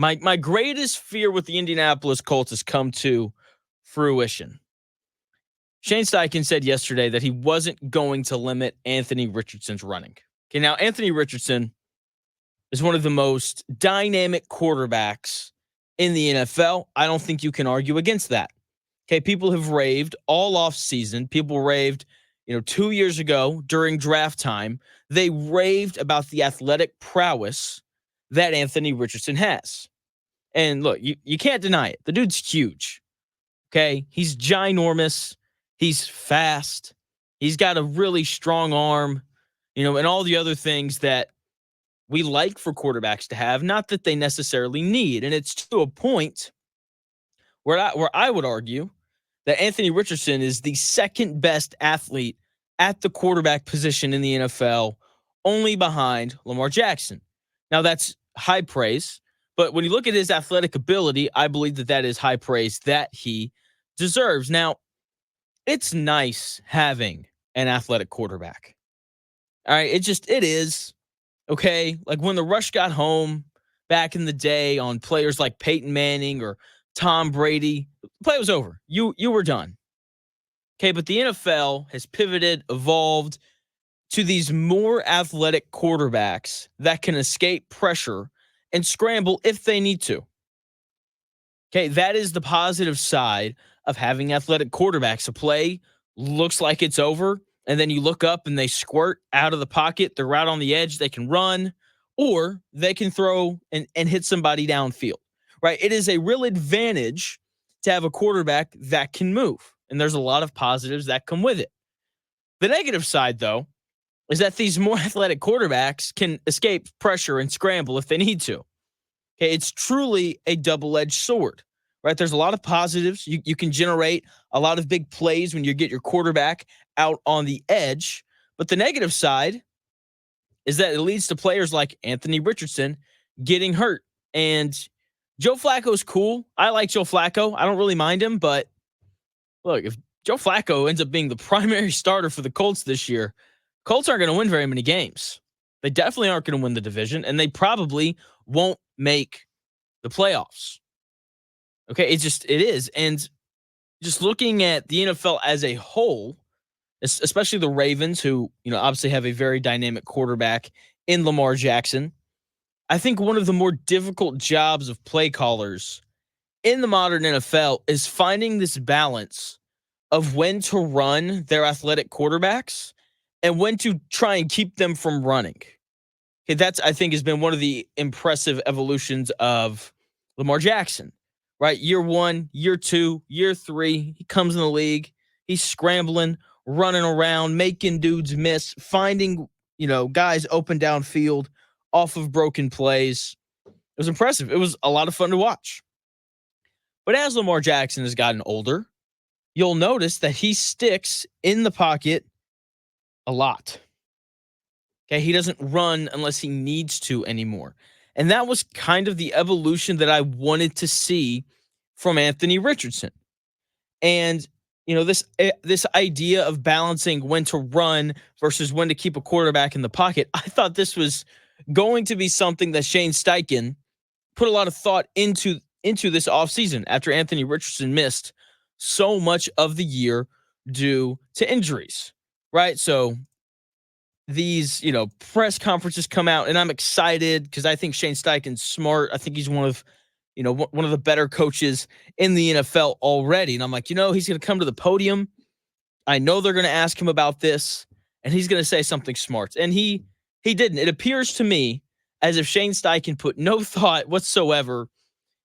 My greatest fear with the Indianapolis Colts has come to fruition. Shane Steichen said yesterday that he wasn't going to limit Anthony Richardson's running. Okay, now Anthony Richardson is one of the most dynamic quarterbacks in the NFL. I don't think you can argue against that. Okay, people have raved all off season. People raved, 2 years ago during draft time. They raved about the athletic prowess that Anthony Richardson has. And look, you can't deny it. The dude's huge. Okay, he's ginormous. He's fast. He's got a really strong arm, and all the other things that we like for quarterbacks to have, not that they necessarily need. And it's to a point where I would argue that Anthony Richardson is the second best athlete at the quarterback position in the NFL, only behind Lamar Jackson. Now, that's high praise, but when you look at his athletic ability, I believe that is high praise that he deserves. Now, it's nice having an athletic quarterback. All right, it is. Okay, like when the rush got home back in the day on players like Peyton Manning or Tom Brady, the play was over. You were done. Okay, but the NFL has pivoted, evolved to these more athletic quarterbacks that can escape pressure and scramble if they need to. Okay, that is the positive side of having athletic quarterbacks. A play looks like it's over, and then you look up and they squirt out of the pocket. They're out on the edge. They can run, or they can throw and hit somebody downfield, right? It is a real advantage to have a quarterback that can move, and there's a lot of positives that come with it. The negative side, though, is that these more athletic quarterbacks can escape pressure and scramble if they need to. Okay, it's truly a double-edged sword, right? There's a lot of positives. You can generate a lot of big plays when you get your quarterback out on the edge. But the negative side is that it leads to players like Anthony Richardson getting hurt. And Joe Flacco's cool. I like Joe Flacco. I don't really mind him. But look, if Joe Flacco ends up being the primary starter for the Colts this year, Colts aren't going to win very many games. They definitely aren't going to win the division, and they probably won't make the playoffs. Okay, it is. And just looking at the NFL as a whole, especially the Ravens, who, obviously have a very dynamic quarterback in Lamar Jackson, I think one of the more difficult jobs of play callers in the modern NFL is finding this balance of when to run their athletic quarterbacks and when to try and keep them from running. Okay, that's, I think, has been one of the impressive evolutions of Lamar Jackson, right? Year 1, year 2, year 3, he comes in the league, he's scrambling, running around, making dudes miss, finding, guys open downfield off of broken plays. It was impressive. It was a lot of fun to watch. But as Lamar Jackson has gotten older, you'll notice that he sticks in the pocket a lot. Okay, he doesn't run unless he needs to anymore. And that was kind of the evolution that I wanted to see from Anthony Richardson. And, this idea of balancing when to run versus when to keep a quarterback in the pocket, I thought this was going to be something that Shane Steichen put a lot of thought into this offseason after Anthony Richardson missed so much of the year due to injuries, right? So these, press conferences come out, and I'm excited because I think Shane Steichen's smart. I think he's one of the better coaches in the NFL already. And I'm like, he's going to come to the podium. I know they're going to ask him about this, and he's going to say something smart. And he didn't. It appears to me as if Shane Steichen put no thought whatsoever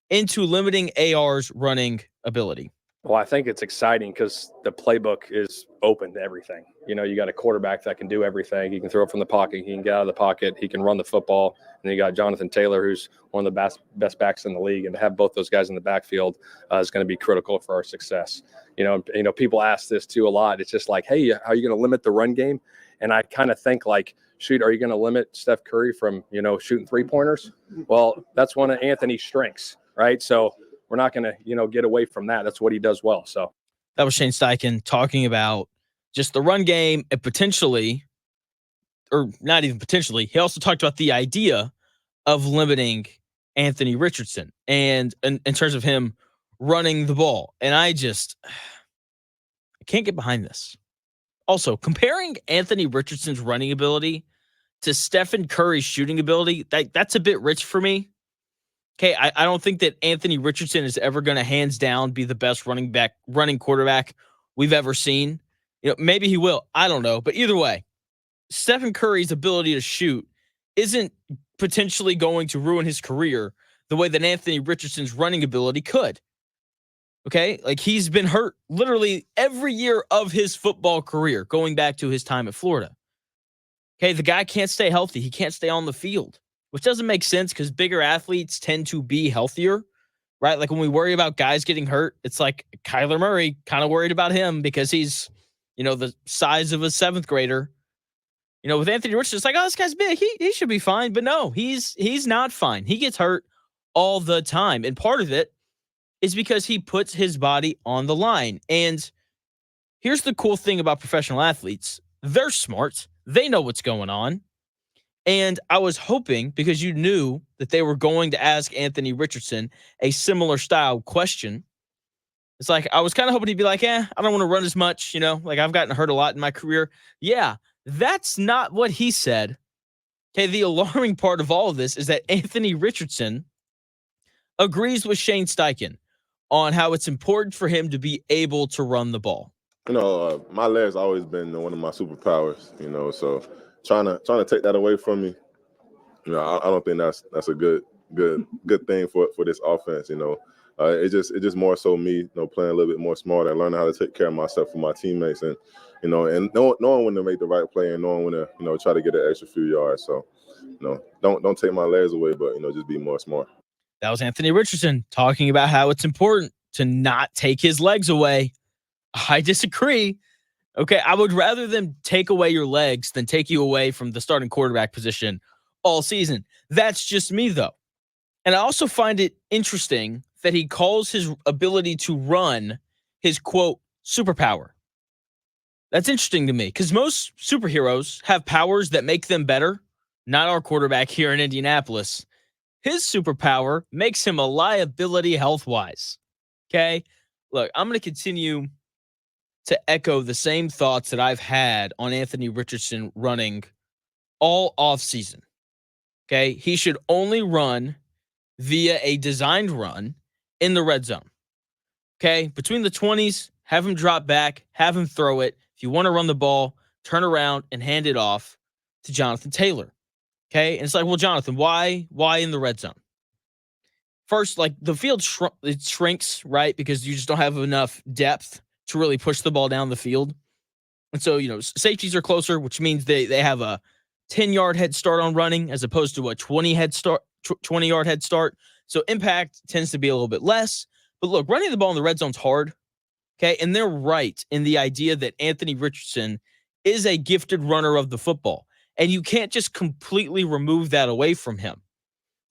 into limiting AR's running ability. Well, I think it's exciting because the playbook is open to everything. You got a quarterback that can do everything. He can throw it from the pocket. He can get out of the pocket. He can run the football. And then you got Jonathan Taylor, who's one of the best backs in the league. And to have both those guys in the backfield is going to be critical for our success. People ask this too a lot. It's just like, hey, how are you going to limit the run game? And I kind of think like, shoot, are you going to limit Steph Curry from, shooting three-pointers? Well, that's one of Anthony's strengths, right? So we're not going to, get away from that. That's what he does well. So that was Shane Steichen talking about just the run game and potentially, or not even potentially, he also talked about the idea of limiting Anthony Richardson and in terms of him running the ball. And I can't get behind this. Also, comparing Anthony Richardson's running ability to Stephen Curry's shooting ability, that's a bit rich for me. Okay, I don't think that Anthony Richardson is ever going to hands down be the best running quarterback we've ever seen. Maybe he will. I don't know. But either way, Stephen Curry's ability to shoot isn't potentially going to ruin his career the way that Anthony Richardson's running ability could. Okay, like he's been hurt literally every year of his football career, going back to his time at Florida. Okay, the guy can't stay healthy. He can't stay on the field, which doesn't make sense because bigger athletes tend to be healthier, right? Like when we worry about guys getting hurt, it's like Kyler Murray, kind of worried about him because he's, the size of a seventh grader. With Anthony Richardson, it's like, oh, this guy's big. He should be fine. But no, he's not fine. He gets hurt all the time. And part of it is because he puts his body on the line. And here's the cool thing about professional athletes. They're smart. They know what's going on. And I was hoping, because you knew that they were going to ask Anthony Richardson a similar style question. It's like, I was kind of hoping he'd be like, I don't want to run as much, like I've gotten hurt a lot in my career. Yeah, that's not what he said. Okay, the alarming part of all of this is that Anthony Richardson agrees with Shane Steichen on how it's important for him to be able to run the ball. My legs always been one of my superpowers, so trying to take that away from me, I don't think that's a good thing for this offense, It's just more so me, playing a little bit more smarter and learning how to take care of myself for my teammates and, and knowing when to make the right play and knowing when to, try to get an extra few yards. So, don't take my legs away, but, just be more smart. That was Anthony Richardson talking about how it's important to not take his legs away. I disagree. Okay, I would rather them take away your legs than take you away from the starting quarterback position all season. That's just me, though. And I also find it interesting that he calls his ability to run his, quote, superpower. That's interesting to me because most superheroes have powers that make them better. Not our quarterback here in Indianapolis. His superpower makes him a liability health-wise. Okay? Look, I'm going to continue to echo the same thoughts that I've had on Anthony Richardson running all offseason. Okay? He should only run via a designed run in the red zone. Okay? Between the 20s, have him drop back, have him throw it. If you want to run the ball, turn around and hand it off to Jonathan Taylor. Okay? And it's like, well, Jonathan, why in the red zone? First, like the field shrinks, right? Because you just don't have enough depth to really push the ball down the field. And so, safeties are closer, which means they have a 10-yard head start on running as opposed to a 20-yard head start. So impact tends to be a little bit less. But look, running the ball in the red zone's hard. Okay? And they're right in the idea that Anthony Richardson is a gifted runner of the football. And you can't just completely remove that away from him.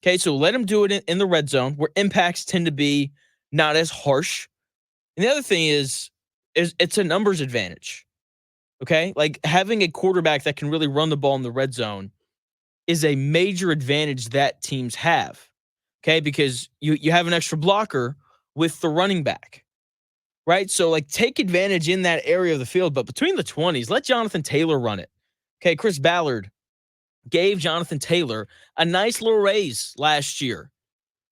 Okay, so let him do it in the red zone where impacts tend to be not as harsh. And the other thing is it's a numbers advantage. Okay, like having a quarterback that can really run the ball in the red zone is a major advantage that teams have. Okay, because you have an extra blocker with the running back. Right, so like take advantage in that area of the field, but between the 20s, let Jonathan Taylor run it. Okay, Chris Ballard gave Jonathan Taylor a nice little raise last year.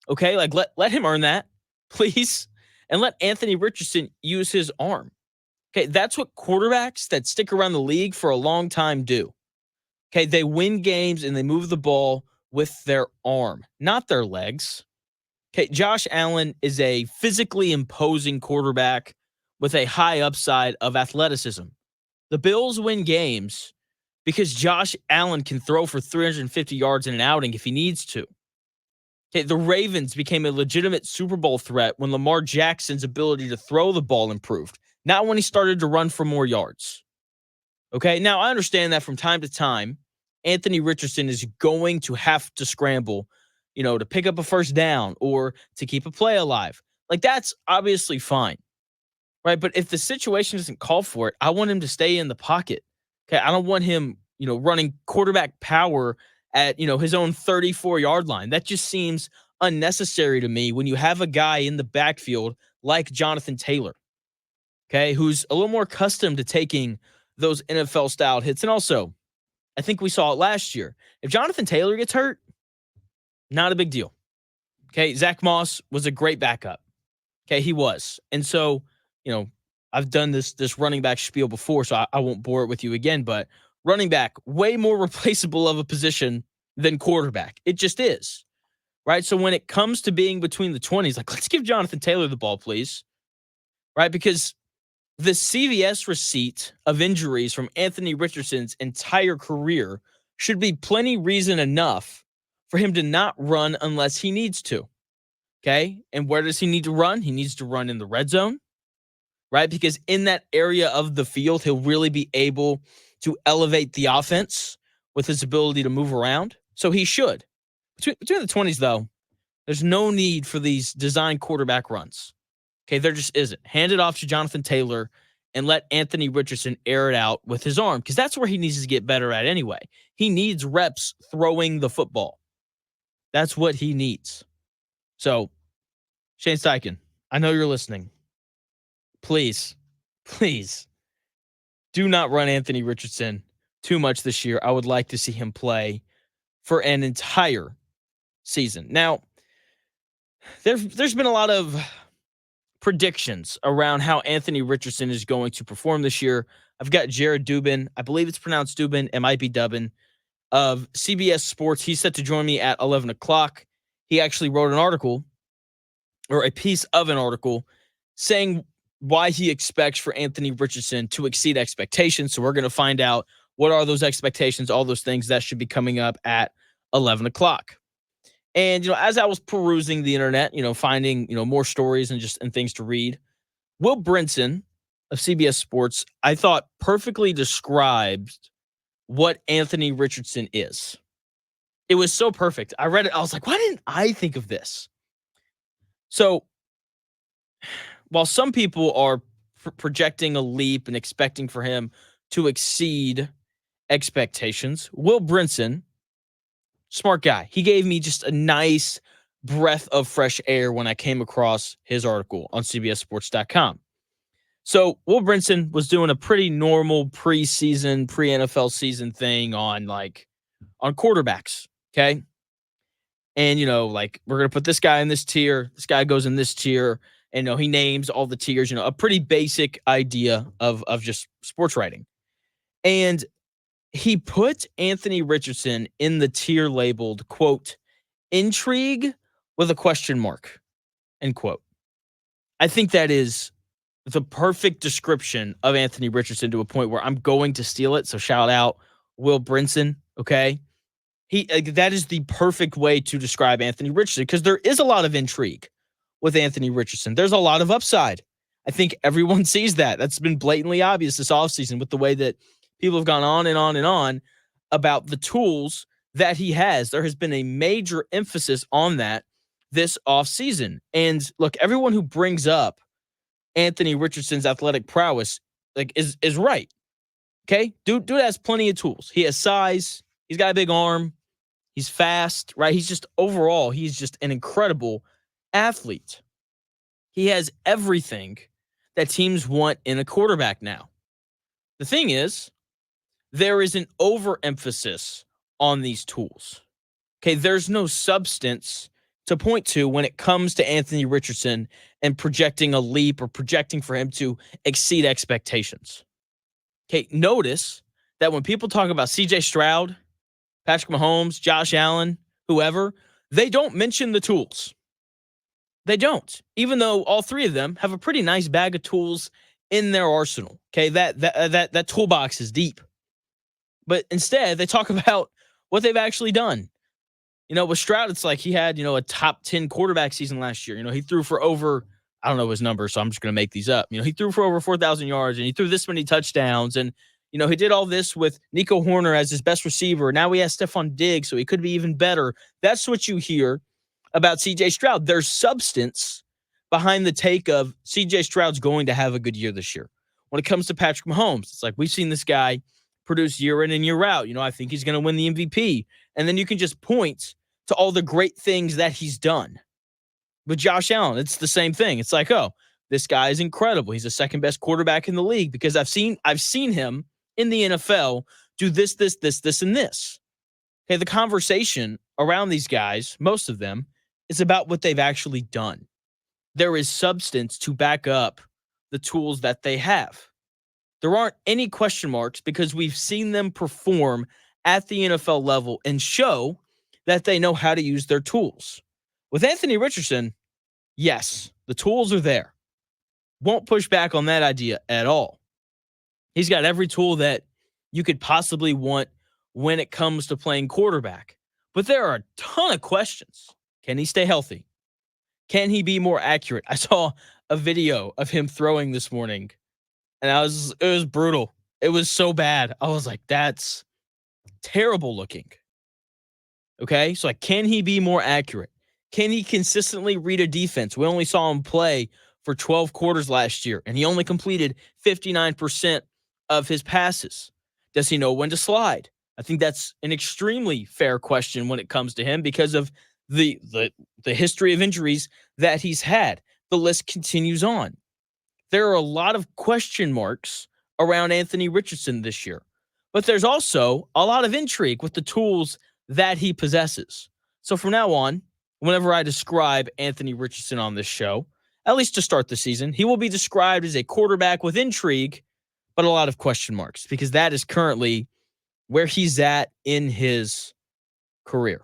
Okay, like let him earn that, please. And let Anthony Richardson use his arm. Okay, that's what quarterbacks that stick around the league for a long time do. Okay, they win games and they move the ball with their arm, not their legs. Okay, Josh Allen is a physically imposing quarterback with a high upside of athleticism. The Bills win games because Josh Allen can throw for 350 yards in an outing if he needs to. Okay, the Ravens became a legitimate Super Bowl threat when Lamar Jackson's ability to throw the ball improved, not when he started to run for more yards. Okay, now I understand that from time to time, Anthony Richardson is going to have to scramble, to pick up a first down or to keep a play alive. Like, that's obviously fine, right? But if the situation doesn't call for it, I want him to stay in the pocket. Okay, I don't want him, running quarterback power at, his own 34-yard line. That just seems unnecessary to me when you have a guy in the backfield like Jonathan Taylor, okay, who's a little more accustomed to taking those NFL-style hits. And also, I think we saw it last year. If Jonathan Taylor gets hurt, not a big deal. Okay, Zach Moss was a great backup. Okay, he was. And so, I've done this running back spiel before, so I won't bore it with you again, but running back, way more replaceable of a position than quarterback. It just is, right? So when it comes to being between the 20s, like, let's give Jonathan Taylor the ball, please, right? Because the CVS receipt of injuries from Anthony Richardson's entire career should be plenty reason enough for him to not run unless he needs to, okay? And where does he need to run? He needs to run in the red zone, right? Because in that area of the field, he'll really be able to elevate the offense with his ability to move around. So he should. Between the 20s, though, there's no need for these design quarterback runs. Okay, there just isn't. Hand it off to Jonathan Taylor and let Anthony Richardson air it out with his arm, because that's where he needs to get better at anyway. He needs reps throwing the football. That's what he needs. So, Shane Steichen, I know you're listening. Please do not run Anthony Richardson too much this year. I would like to see him play for an entire season. Now, there's been a lot of predictions around how Anthony Richardson is going to perform this year. I've got Jared Dubin. I believe it's pronounced Dubin. It might be Dubbin of CBS Sports. He's set to join me at 11 o'clock. He actually wrote an article, or a piece of an article, saying why he expects for Anthony Richardson to exceed expectations. So we're going to find out what are those expectations, all those things that should be coming up at 11 o'clock. And, as I was perusing the internet, finding, more stories and things to read, Will Brinson of CBS Sports, I thought perfectly described what Anthony Richardson is. It was so perfect. I read it. I was like, why didn't I think of this? So while some people are projecting a leap and expecting for him to exceed expectations, Will Brinson, smart guy, he gave me just a nice breath of fresh air when I came across his article on CBSSports.com. So Will Brinson was doing a pretty normal preseason, pre-NFL season thing on quarterbacks, okay? And, we're going to put this guy in this tier, this guy goes in this tier, and, he names all the tiers, a pretty basic idea of just sports writing. And he put Anthony Richardson in the tier labeled, quote, intrigue with a question mark, end quote. I think that is the perfect description of Anthony Richardson, to a point where I'm going to steal it. So shout out Will Brinson, okay? That is the perfect way to describe Anthony Richardson, because there is a lot of intrigue with Anthony Richardson. There's a lot of upside. I think everyone sees that. That's been blatantly obvious this offseason with the way that people have gone on and on and on about the tools that he has. There has been a major emphasis on that this offseason. And look, everyone who brings up Anthony Richardson's athletic prowess is right. Okay? Dude has plenty of tools. He has size. He's got a big arm. He's fast, right? He's just an incredible athlete. He has everything that teams want in a quarterback now. The thing is, there is an overemphasis on these tools. Okay, there's no substance to point to when it comes to Anthony Richardson and projecting a leap or projecting for him to exceed expectations. Okay, notice that when people talk about CJ Stroud, Patrick Mahomes, Josh Allen, whoever, they don't mention the tools. They don't, even though all three of them have a pretty nice bag of tools in their arsenal. Okay, that toolbox is deep. But instead, they talk about what they've actually done. With Stroud, it's like he had, a top 10 quarterback season last year. He threw for over, I don't know his number, so I'm just going to make these up. He threw for over 4,000 yards, and he threw this many touchdowns. And, he did all this with Nico Horner as his best receiver. Now he has Stephon Diggs, so he could be even better. That's what you hear about CJ Stroud. There's substance behind the take of CJ Stroud's going to have a good year this year. When it comes to Patrick Mahomes, it's like we've seen this guy produce year in and year out. I think he's going to win the MVP. And then you can just point to all the great things that he's done. With Josh Allen, it's the same thing. It's like, oh, this guy is incredible. He's the second best quarterback in the league because I've seen him in the NFL do this, and this. Okay, the conversation around these guys, most of them, is about what they've actually done. There is substance to back up the tools that they have. There aren't any question marks because we've seen them perform at the NFL level and show that they know how to use their tools. With Anthony Richardson, yes, the tools are there. Won't push back on that idea at all. He's got every tool that you could possibly want when it comes to playing quarterback. But there are a ton of questions. Can he stay healthy? Can he be more accurate? I saw a video of him throwing this morning, and it was brutal. It was so bad. I was like, that's terrible looking. Okay, so like, can he be more accurate? Can he consistently read a defense? We only saw him play for 12 quarters last year, and he only completed 59% of his passes. Does he know when to slide? I think that's an extremely fair question when it comes to him because of the history of injuries that he's had. The list continues on. There are a lot of question marks around Anthony Richardson this year, but there's also a lot of intrigue with the tools that he possesses. So from now on, whenever I describe Anthony Richardson on this show, at least to start the season, he will be described as a quarterback with intrigue, but a lot of question marks because that is currently where he's at in his career.